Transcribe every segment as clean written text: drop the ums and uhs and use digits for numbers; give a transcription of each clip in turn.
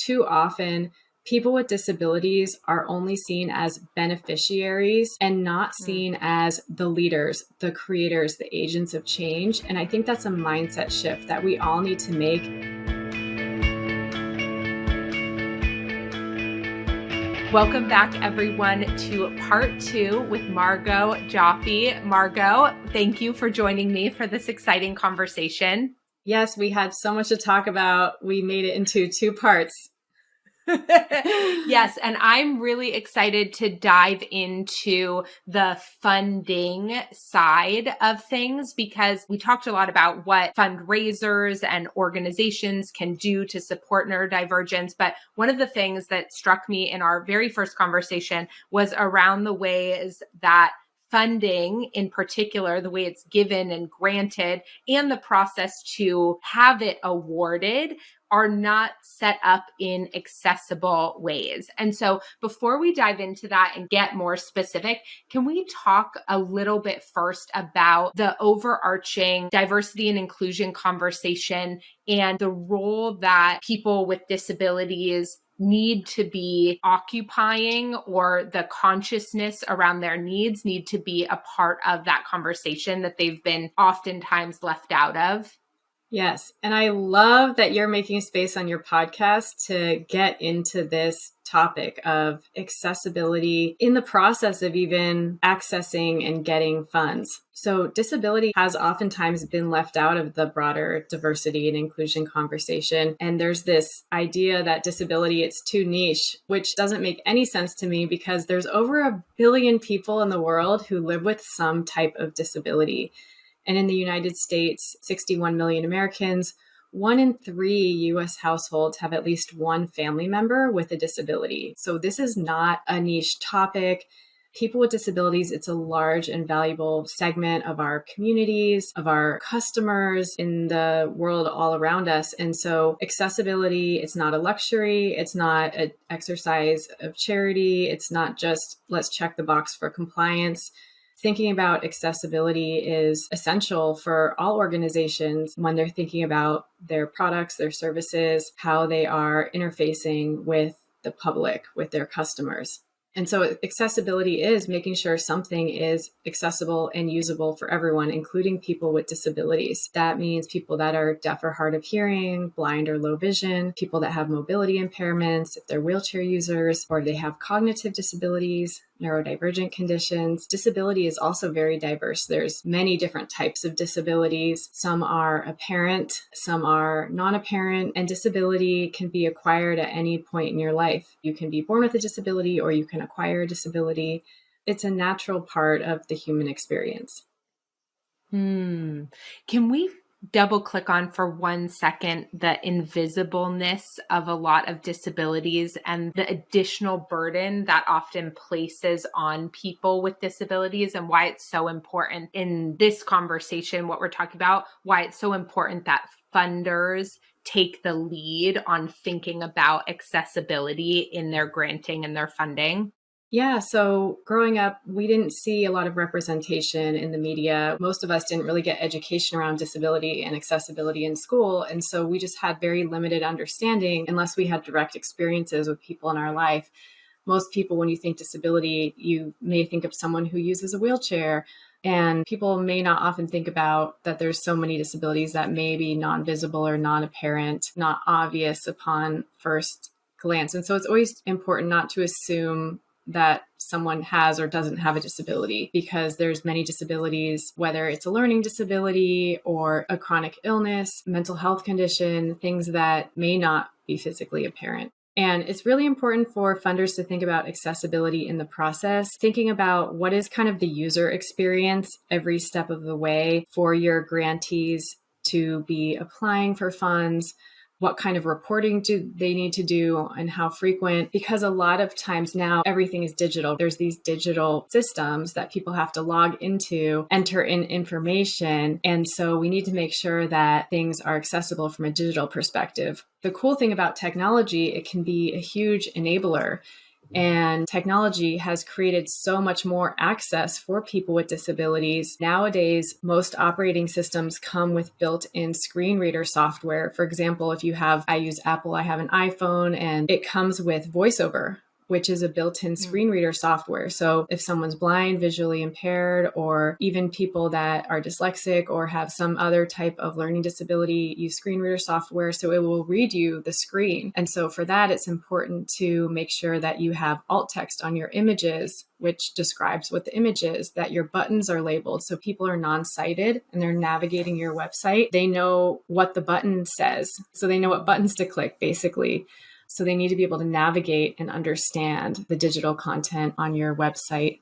too often, people with disabilities are only seen as beneficiaries and not seen as the leaders, the creators, the agents of change. And I think that's a mindset shift that we all need to make. Welcome back, everyone, to part 2 with Margaux Joffe. Margaux, thank you for joining me for this exciting conversation. Yes, we had so much to talk about. We made it into 2 parts. Yes, and I'm really excited to dive into the funding side of things because we talked a lot about what fundraisers and organizations can do to support neurodivergence. But one of the things that struck me in our very first conversation was around the ways that funding in particular, the way it's given and granted, and the process to have it awarded are not set up in accessible ways. And so before we dive into that and get more specific, can we talk a little bit first about the overarching diversity and inclusion conversation and the role that people with disabilities need to be occupying, or the consciousness around their needs need to be a part of that conversation that they've been oftentimes left out of? Yes. And I love that you're making space on your podcast to get into this topic of accessibility in the process of even accessing and getting funds. So disability has oftentimes been left out of the broader diversity and inclusion conversation. And there's this idea that disability, it's too niche, which doesn't make any sense to me because there's over 1 billion people in the world who live with some type of disability. And in the United States, 61 million Americans, 1 in 3 US households have at least one family member with a disability. So this is not a niche topic. People with disabilities, it's a large and valuable segment of our communities, of our customers in the world all around us. And so accessibility, it's not a luxury. It's not an exercise of charity. It's not just let's check the box for compliance. Thinking about accessibility is essential for all organizations when they're thinking about their products, their services, how they are interfacing with the public, with their customers. And so accessibility is making sure something is accessible and usable for everyone, including people with disabilities. That means people that are deaf or hard of hearing, blind or low vision, people that have mobility impairments, if they're wheelchair users, or they have cognitive disabilities, neurodivergent conditions. Disability is also very diverse. There's many different types of disabilities. Some are apparent, some are non-apparent, and disability can be acquired at any point in your life. You can be born with a disability or you can acquire a disability. It's a natural part of the human experience. Can we double click on for 1 second the invisibleness of a lot of disabilities and the additional burden that often places on people with disabilities, and why it's so important in this conversation, what we're talking about, why it's so important that funders take the lead on thinking about accessibility in their granting and their funding? Yeah, so growing up, we didn't see a lot of representation in the media. Most of us didn't really get education around disability and accessibility in school. And so we just had very limited understanding unless we had direct experiences with people in our life. Most people, when you think disability, you may think of someone who uses a wheelchair. And people may not often think about that there's so many disabilities that may be non-visible or non-apparent, not obvious upon first glance. And so it's always important not to assume that someone has or doesn't have a disability, because there's many disabilities, whether it's a learning disability or a chronic illness, mental health condition, things that may not be physically apparent. And it's really important for funders to think about accessibility in the process, thinking about what is kind of the user experience every step of the way for your grantees to be applying for funds. What kind of reporting do they need to do and how frequent? Because a lot of times now everything is digital. There's these digital systems that people have to log into, enter in information. And so we need to make sure that things are accessible from a digital perspective. The cool thing about technology, it can be a huge enabler. And technology has created so much more access for people with disabilities. Nowadays, most operating systems come with built-in screen reader software. For example, I use Apple, I have an iPhone, and it comes with VoiceOver, which is a built-in screen reader software. So if someone's blind, visually impaired, or even people that are dyslexic or have some other type of learning disability, use screen reader software. So it will read you the screen. And so for that, it's important to make sure that you have alt text on your images, which describes what the image is, that your buttons are labeled. So people are non-sighted and they're navigating your website. They know what the button says. So they know what buttons to click, basically. So they need to be able to navigate and understand the digital content on your website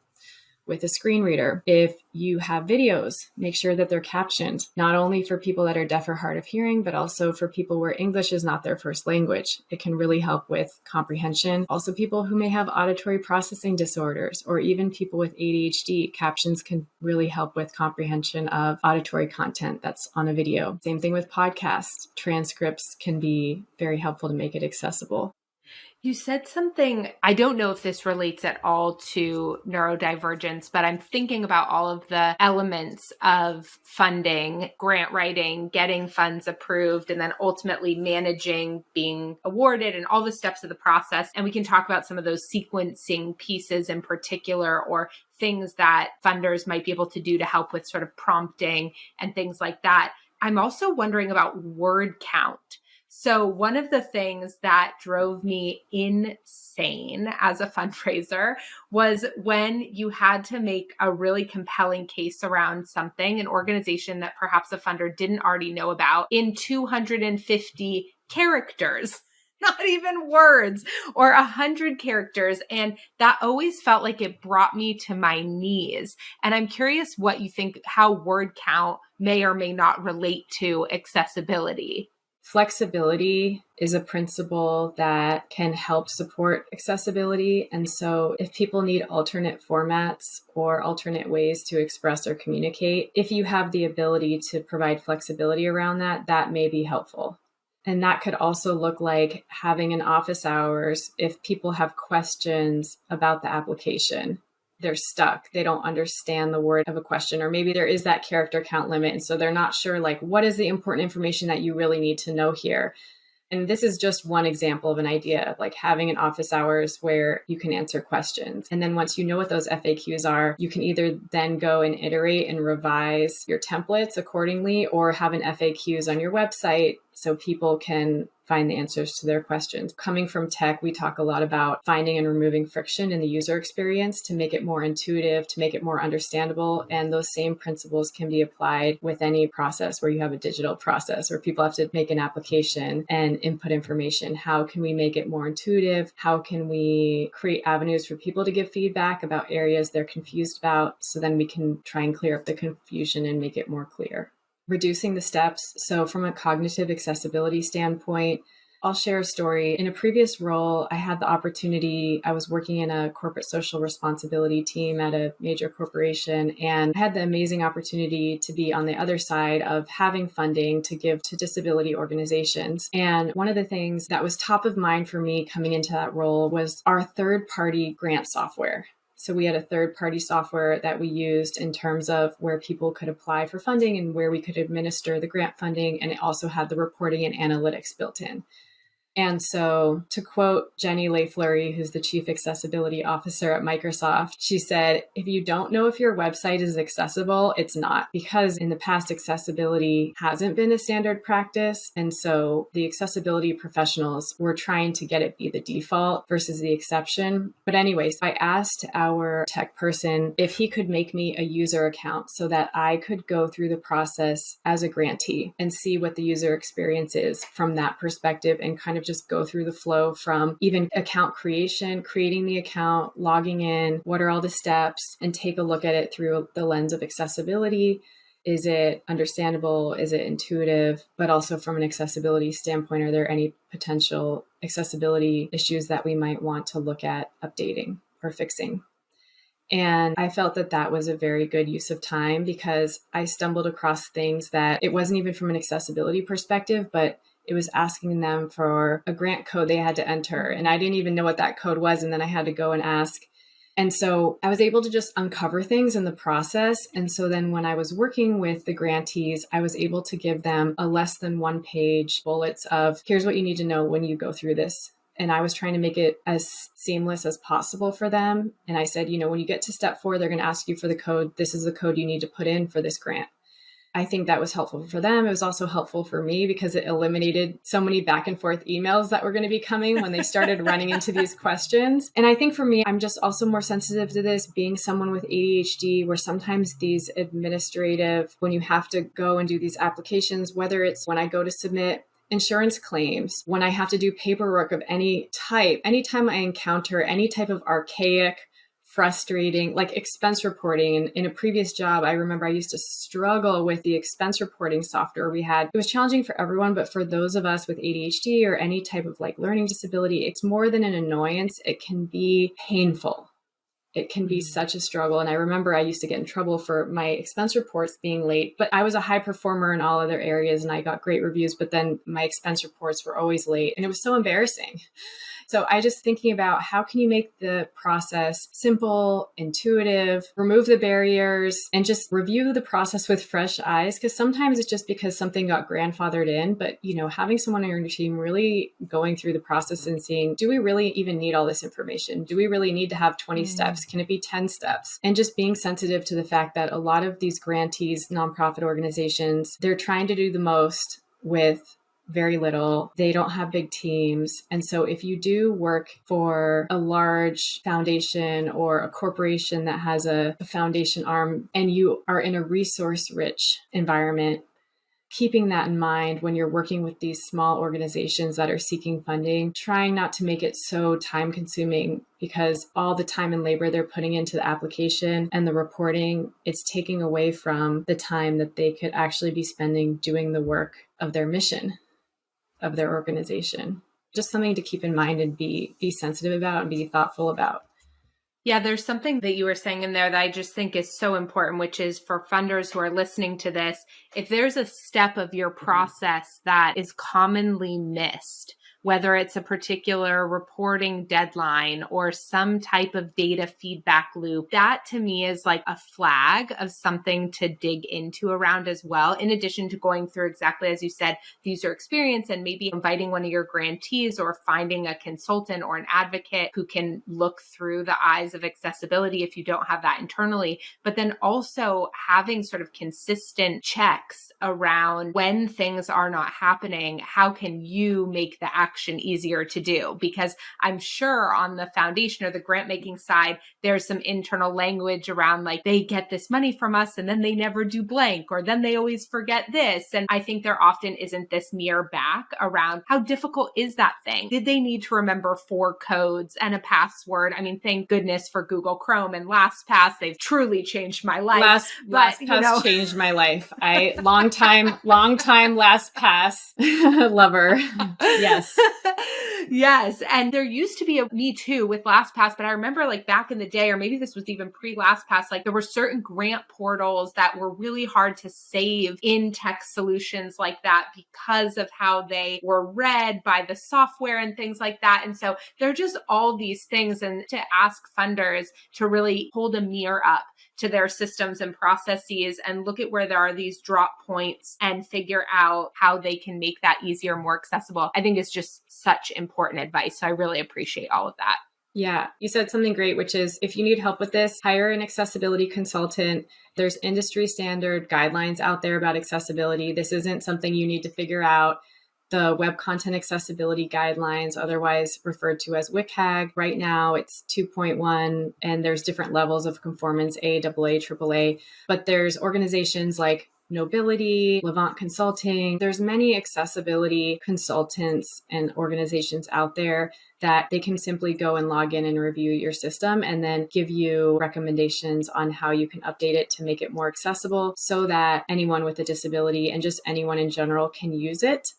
with a screen reader. If you have videos, make sure that they're captioned, not only for people that are deaf or hard of hearing, but also for people where English is not their first language. It can really help with comprehension. Also, people who may have auditory processing disorders, or even people with ADHD, captions can really help with comprehension of auditory content that's on a video. Same thing with podcasts. Transcripts can be very helpful to make it accessible. You said something, I don't know if this relates at all to neurodivergence, but I'm thinking about all of the elements of funding, grant writing, getting funds approved, and then ultimately managing, being awarded, and all the steps of the process. And we can talk about some of those sequencing pieces in particular, or things that funders might be able to do to help with sort of prompting and things like that. I'm also wondering about word count. So one of the things that drove me insane as a fundraiser was when you had to make a really compelling case around something, an organization that perhaps a funder didn't already know about, in 250 characters. Not even words, or 100 characters. And that always felt like it brought me to my knees. And I'm curious what you think, how word count may or may not relate to accessibility. Flexibility is a principle that can help support accessibility. And so if people need alternate formats or alternate ways to express or communicate, if you have the ability to provide flexibility around that, that may be helpful. And that could also look like having an office hours if people have questions about the application. They're stuck. They don't understand the word of a question, or maybe there is that character count limit. And so they're not sure, like, what is the important information that you really need to know here? And this is just one example of an idea of like having an office hours where you can answer questions. And then once you know what those FAQs are, you can either then go and iterate and revise your templates accordingly, or have an FAQs on your website so people can find the answers to their questions. Coming from tech, we talk a lot about finding and removing friction in the user experience to make it more intuitive, to make it more understandable. And those same principles can be applied with any process where you have a digital process where people have to make an application and input information. How can we make it more intuitive? How can we create avenues for people to give feedback about areas they're confused about, so then we can try and clear up the confusion and make it more clear? Reducing the steps. So from a cognitive accessibility standpoint, I'll share a story. In a previous role, I had the opportunity, I was working in a corporate social responsibility team at a major corporation, and I had the amazing opportunity to be on the other side of having funding to give to disability organizations. And one of the things that was top of mind for me coming into that role was our third-party grant software. So we had a third-party software that we used in terms of where people could apply for funding and where we could administer the grant funding. And it also had the reporting and analytics built in. And so to quote Jenny LaFleury, who's the Chief Accessibility Officer at Microsoft, she said, if you don't know if your website is accessible, it's not. Because in the past, accessibility hasn't been a standard practice. And so the accessibility professionals were trying to get it be the default versus the exception. But anyways, I asked our tech person if he could make me a user account so that I could go through the process as a grantee and see what the user experience is from that perspective, and kind of just go through the flow from even account creation, creating the account, logging in, what are all the steps, and take a look at it through the lens of accessibility. Is it understandable? Is it intuitive? But also from an accessibility standpoint, are there any potential accessibility issues that we might want to look at updating or fixing? And I felt that that was a very good use of time, because I stumbled across things that it wasn't even from an accessibility perspective, but it was asking them for a grant code they had to enter. And I didn't even know what that code was. And then I had to go and ask. And so I was able to just uncover things in the process. And so then when I was working with the grantees, I was able to give them a less than 1-page bullets of, here's what you need to know when you go through this. And I was trying to make it as seamless as possible for them. And I said, when you get to step 4, they're going to ask you for the code. This is the code you need to put in for this grant. I think that was helpful for them. It was also helpful for me because it eliminated so many back and forth emails that were going to be coming when they started running into these questions. And I think for me, I'm just also more sensitive to this, being someone with ADHD, where sometimes these administrative, when you have to go and do these applications, whether it's when I go to submit insurance claims, when I have to do paperwork of any type, anytime I encounter any type of archaic, frustrating, like expense reporting. And in a previous job, I remember I used to struggle with the expense reporting software we had. It was challenging for everyone, but for those of us with ADHD or any type of like learning disability, it's more than an annoyance. It can be painful. It can be such a struggle. And I remember I used to get in trouble for my expense reports being late, but I was a high performer in all other areas and I got great reviews, but then my expense reports were always late and it was so embarrassing. So I just thinking about how can you make the process simple, intuitive, remove the barriers, and just review the process with fresh eyes. Because sometimes it's just because something got grandfathered in, but having someone on your team really going through the process and seeing, do we really even need all this information? Do we really need to have 20 steps? Can it be 10 steps? And just being sensitive to the fact that a lot of these grantees, nonprofit organizations, they're trying to do the most with very little. They don't have big teams. And so if you do work for a large foundation or a corporation that has a foundation arm and you are in a resource-rich environment, keeping that in mind when you're working with these small organizations that are seeking funding, trying not to make it so time consuming because all the time and labor they're putting into the application and the reporting, it's taking away from the time that they could actually be spending doing the work of their mission, of their organization. Just something to keep in mind and be sensitive about and be thoughtful about. Yeah, there's something that you were saying in there that I just think is so important, which is for funders who are listening to this, if there's a step of your process that is commonly missed, whether it's a particular reporting deadline or some type of data feedback loop, that to me is like a flag of something to dig into around as well. In addition to going through exactly as you said, the user experience and maybe inviting one of your grantees or finding a consultant or an advocate who can look through the eyes of accessibility if you don't have that internally, but then also having sort of consistent checks around when things are not happening, how can you make the action easier to do? Because I'm sure on the foundation or the grant making side, there's some internal language around like they get this money from us and then they never do blank, or then they always forget this. And I think there often isn't this mirror back around how difficult is that thing? Did they need to remember 4 codes and a password? I mean, thank goodness for Google Chrome and LastPass. They've truly changed my life. LastPass changed my life. I long time LastPass lover. Yes. Yes. And there used to be a me too with LastPass, but I remember like back in the day, or maybe this was even pre-LastPass, like there were certain grant portals that were really hard to save in tech solutions like that because of how they were read by the software and things like that. And so there are just all these things, and to ask funders to really hold a mirror up to their systems and processes and look at where there are these drop points and figure out how they can make that easier, more accessible, I think is just such important advice. So I really appreciate all of that. Yeah, you said something great, which is if you need help with this, hire an accessibility consultant. There's industry standard guidelines out there about accessibility. This isn't something you need to figure out. The Web Content Accessibility Guidelines, otherwise referred to as WCAG. Right now it's 2.1 and there's different levels of conformance, A, AA, AAA, but there's organizations like Nobility, Levant Consulting. There's many accessibility consultants and organizations out there that they can simply go and log in and review your system and then give you recommendations on how you can update it to make it more accessible so that anyone with a disability and just anyone in general can use it.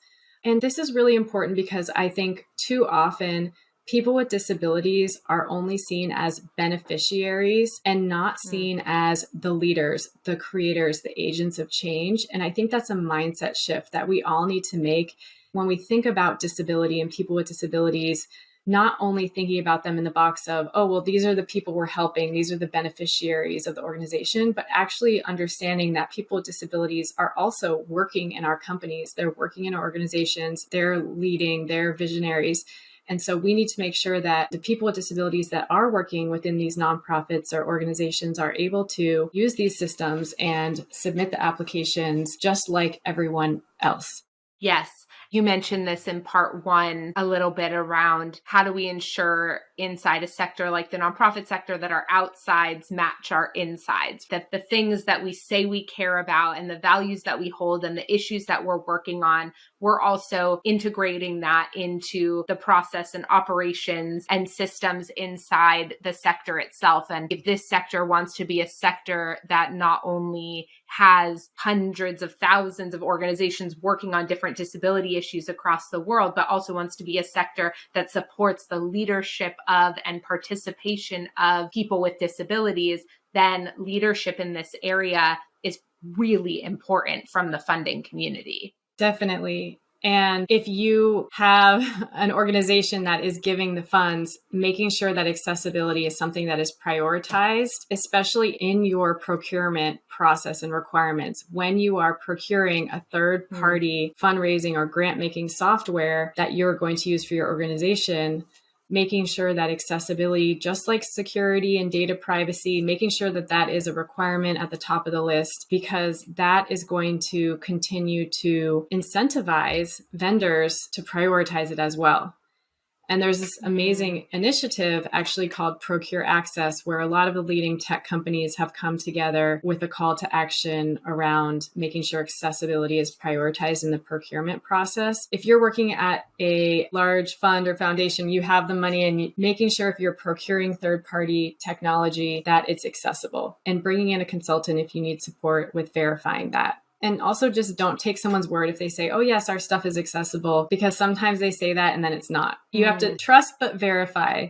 And this is really important because I think too often people with disabilities are only seen as beneficiaries and not seen as the leaders, the creators, the agents of change. And I think that's a mindset shift that we all need to make when we think about disability and people with disabilities, not only thinking about them in the box of, oh, well, these are the people we're helping, these are the beneficiaries of the organization, but actually understanding that people with disabilities are also working in our companies, they're working in our organizations, they're leading, they're visionaries. And so we need to make sure that the people with disabilities that are working within these nonprofits or organizations are able to use these systems and submit the applications just like everyone else. Yes. You mentioned this in part one a little bit around how do we ensure inside a sector like the nonprofit sector that our outsides match our insides, that the things that we say we care about and the values that we hold and the issues that we're working on, we're also integrating that into the process and operations and systems inside the sector itself. And if this sector wants to be a sector that not only has hundreds of thousands of organizations working on different disability issues across the world, but also wants to be a sector that supports the leadership of and participation of people with disabilities, then leadership in this area is really important from the funding community. Definitely. And if you have an organization that is giving the funds, making sure that accessibility is something that is prioritized, especially in your procurement process and requirements. When you are procuring a third-party fundraising or grant-making software that you're going to use for your organization, making sure that accessibility, just like security and data privacy, making sure that that is a requirement at the top of the list, because that is going to continue to incentivize vendors to prioritize it as well. And there's this amazing initiative actually called Procure Access, where a lot of the leading tech companies have come together with a call to action around making sure accessibility is prioritized in the procurement process. If you're working at a large fund or foundation, you have the money, and making sure if you're procuring third-party technology that it's accessible, and bringing in a consultant if you need support with verifying that. And also just don't take someone's word if they say, oh, yes, our stuff is accessible, because sometimes they say that and then it's not. You have to trust but verify.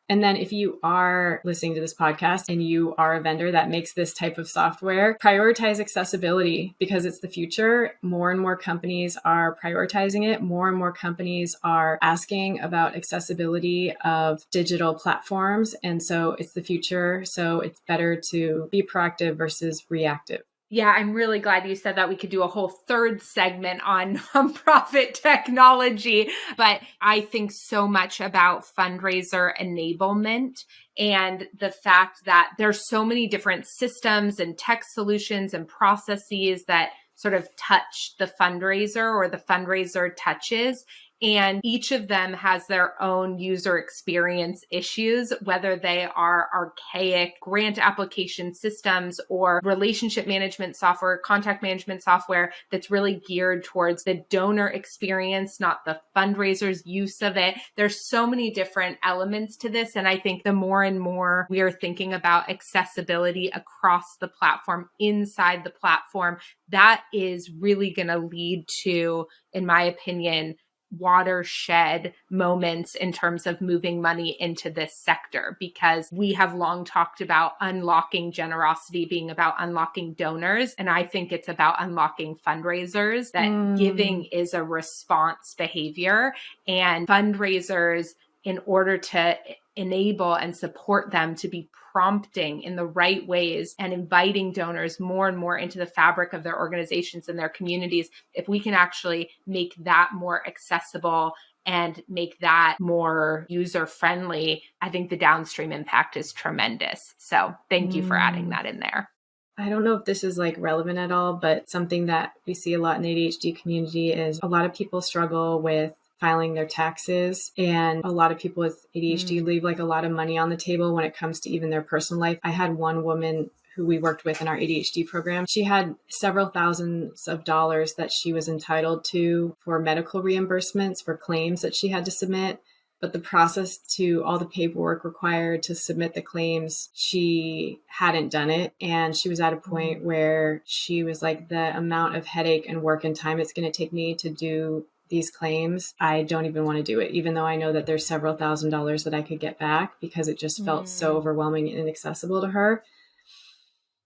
And then if you are listening to this podcast and you are a vendor that makes this type of software, prioritize accessibility, because it's the future. More and more companies are prioritizing it. More and more companies are asking about accessibility of digital platforms. And so it's the future. So it's better to be proactive versus reactive. Yeah, I'm really glad you said that. We could do a whole third segment on nonprofit technology, but I think so much about fundraiser enablement and the fact that there's so many different systems and tech solutions and processes that sort of touch the fundraiser or the fundraiser touches. And each of them has their own user experience issues, whether they are archaic grant application systems or relationship management software, contact management software that's really geared towards the donor experience, not the fundraiser's use of it. There's so many different elements to this. And I think the more and more we are thinking about accessibility across the platform, inside the platform, that is really going to lead to, in my opinion, watershed moments in terms of moving money into this sector, because we have long talked about unlocking generosity being about unlocking donors. And I think it's about unlocking fundraisers, that giving is a response behavior, and fundraisers, in order to enable and support them to be prompting in the right ways and inviting donors more and more into the fabric of their organizations and their communities, if we can actually make that more accessible and make that more user-friendly, I think the downstream impact is tremendous. So thank you for adding that in there. I don't know if this is like relevant at all, but something that we see a lot in the ADHD community is a lot of people struggle with filing their taxes, and a lot of people with ADHD leave like a lot of money on the table when it comes to even their personal life. I had one woman who we worked with in our ADHD program. She had several thousands of dollars that she was entitled to for medical reimbursements for claims that she had to submit. But the process to all the paperwork required to submit the claims, she hadn't done it. And she was at a point where she was like, the amount of headache and work and time it's going to take me to do these claims, I don't even want to do it, even though I know that there's several $1,000s that I could get back, because it just felt so overwhelming and inaccessible to her.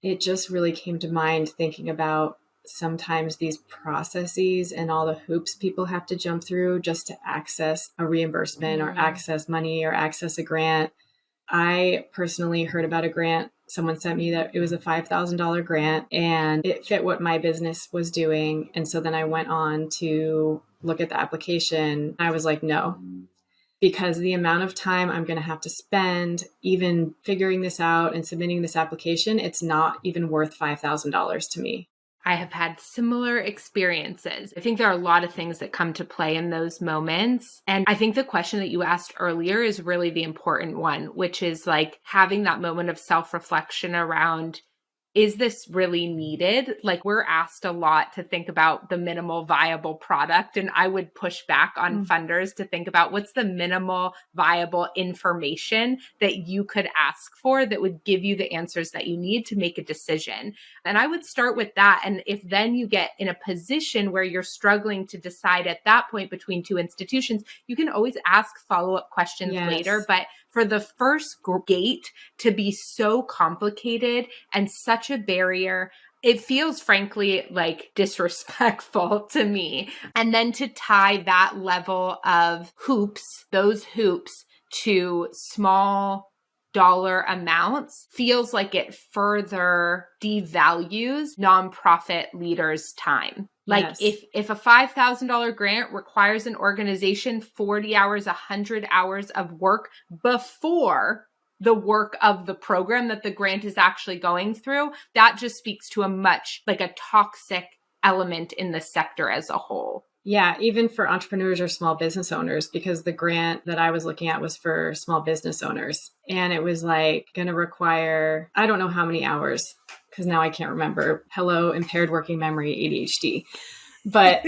It just really came to mind thinking about sometimes these processes and all the hoops people have to jump through just to access a reimbursement or access money or access a grant. I personally heard about a grant. Someone sent me that it was a $5,000 grant and it fit what my business was doing. And so then I went on to look at the application. I was like, no, because the amount of time I'm going to have to spend even figuring this out and submitting this application, it's not even worth $5,000 to me. I have had similar experiences. I think there are a lot of things that come to play in those moments. And I think the question that you asked earlier is really the important one, which is like having that moment of self-reflection around, is this really needed? Like, we're asked a lot to think about the minimal viable product. And I would push back on funders to think about what's the minimal viable information that you could ask for that would give you the answers that you need to make a decision. And I would start with that. And if then you get in a position where you're struggling to decide at that point between two institutions, you can always ask follow-up questions later. But for the first gate to be so complicated and such a barrier, it feels frankly like disrespectful to me. And then to tie that level of hoops, those hoops, to small dollar amounts feels like it further devalues nonprofit leaders' time. Like if a $5,000 grant requires an organization 40 hours, 100 hours of work before the work of the program that the grant is actually going through, that just speaks to a much like a toxic element in the sector as a whole. Yeah, even for entrepreneurs or small business owners, because the grant that I was looking at was for small business owners. And it was like going to require, I don't know how many hours, because now I can't remember. Hello, impaired working memory, ADHD. But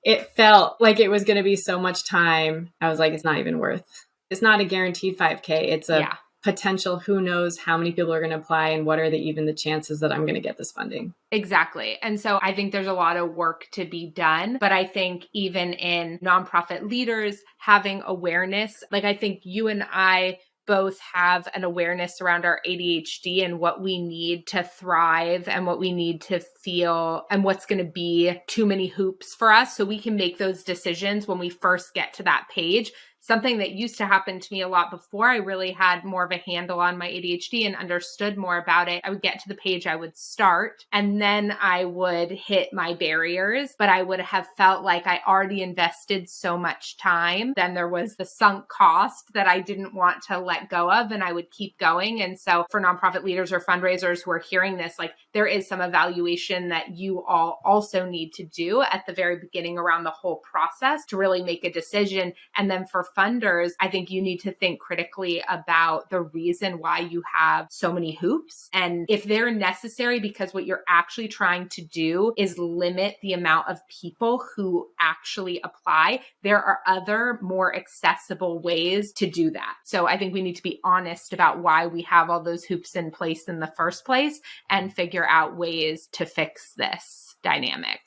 it felt like it was going to be so much time. I was like, it's not even worth. It's not a guaranteed 5K. It's a potential, who knows how many people are going to apply and what are even the chances that I'm going to get this funding. Exactly. And so I think there's a lot of work to be done. But I think even in nonprofit leaders having awareness, like I think you and I both have an awareness around our ADHD and what we need to thrive and what we need to feel and what's going to be too many hoops for us. So we can make those decisions when we first get to that page. Something that used to happen to me a lot before I really had more of a handle on my ADHD and understood more about it. I would get to the page, I would start, and then I would hit my barriers, but I would have felt like I already invested so much time. Then there was the sunk cost that I didn't want to let go of, and I would keep going. And so for nonprofit leaders or fundraisers who are hearing this, like there is some evaluation that you all also need to do at the very beginning around the whole process to really make a decision. And then for funders, I think you need to think critically about the reason why you have so many hoops and if they're necessary, because what you're actually trying to do is limit the amount of people who actually apply. There are other more accessible ways to do that. So I think we need to be honest about why we have all those hoops in place in the first place and figure out ways to fix this dynamic.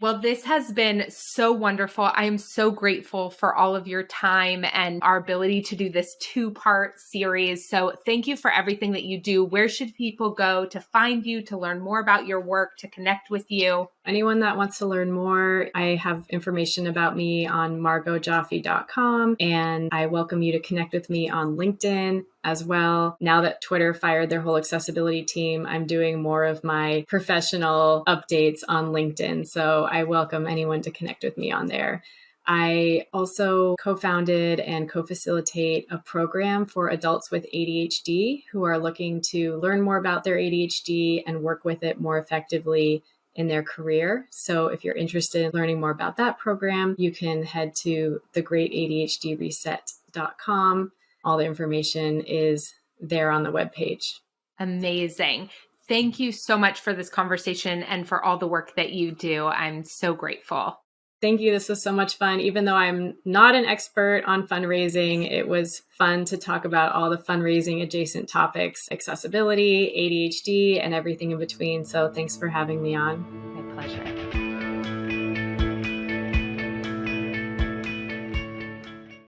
Well, this has been so wonderful. I am so grateful for all of your time and our ability to do this 2-part series. So thank you for everything that you do. Where should people go to find you, to learn more about your work, to connect with you? Anyone that wants to learn more, I have information about me on margauxjoffe.com, and I welcome you to connect with me on LinkedIn as well. Now that Twitter fired their whole accessibility team, I'm doing more of my professional updates on LinkedIn. So I welcome anyone to connect with me on there. I also co-founded and co-facilitate a program for adults with ADHD who are looking to learn more about their ADHD and work with it more effectively in their career. So if you're interested in learning more about that program, you can head to thegreatadhdreset.com. All the information is there on the webpage. Amazing. Thank you so much for this conversation and for all the work that you do. I'm so grateful. Thank you. This was so much fun. Even though I'm not an expert on fundraising, it was fun to talk about all the fundraising adjacent topics, accessibility, ADHD, and everything in between. So thanks for having me on. My pleasure.